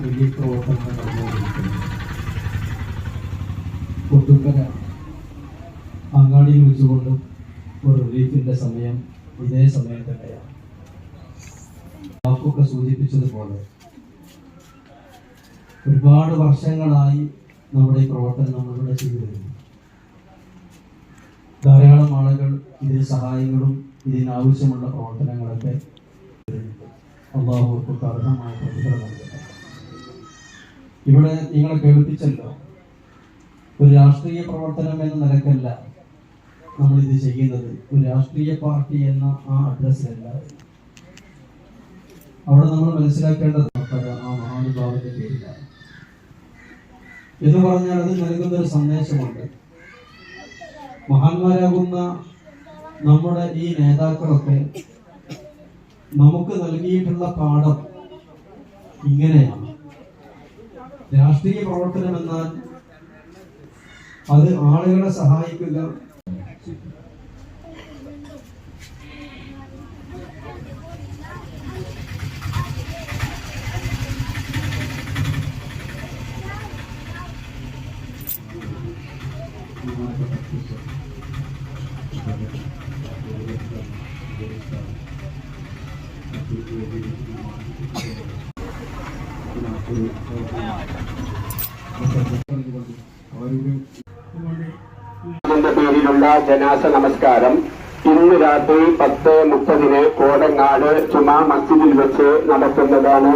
Relief പ്രവർത്തനങ്ങൾ നടന്നുകൊണ്ടിരിക്കുന്നത്. കൊട്ടുക്കര അങ്ങാടിയിൽ വെച്ചുകൊണ്ടും ഒരു റിലീഫിൻ്റെ സമയം ഇതേ സമയം തന്നെയാണ്. വാക്കൊക്കെ സൂചിപ്പിച്ചതുപോലെ ഒരുപാട് വർഷങ്ങളായി നമ്മുടെ ഈ പ്രവർത്തനം നമ്മളിവിടെ ചെയ്തു വരുന്നു. ധാരാളം ആളുകൾ ഇതിന് സഹായങ്ങളും ഇതിനാവശ്യമുള്ള പ്രവർത്തനങ്ങളൊക്കെ അല്ലാഹുവർക്ക് അർഹമായ പ്രതിഫലം നൽകട്ടെ. ഇവിടെ നിങ്ങളെ കേൾപ്പിച്ചല്ലോ, ഒരു രാഷ്ട്രീയ പ്രവർത്തനം എന്ന നിലക്കല്ല നമ്മളിത് ചെയ്യുന്നത്. ഒരു രാഷ്ട്രീയ പാർട്ടി എന്ന ആ അഡ്രസ്സിലല്ല. അവിടെ നമ്മൾ മനസ്സിലാക്കേണ്ടത് ആ മഹാനുഭാവന്റെ പേരിലാണ് എന്ന് പറഞ്ഞാൽ അത് നൽകുന്നൊരു സന്ദേശമുണ്ട്. മഹാന്മാരാകുന്ന നമ്മുടെ ഈ നേതാക്കളൊക്കെ നമുക്ക് നൽകിയിട്ടുള്ള പാഠം ഇങ്ങനെയാണ്. രാഷ്ട്രീയ പ്രവർത്തനം എന്നാൽ അത് ആളുകളെ സഹായിക്കുക, പേരിലുള്ള ജനാസ നമസ്കാരം ഇന്ന് രാത്രി 10:30 കോടങ്ങാട് ജുമാ മസ്ജിദിൽ വെച്ച് നടത്തുന്നതാണ്.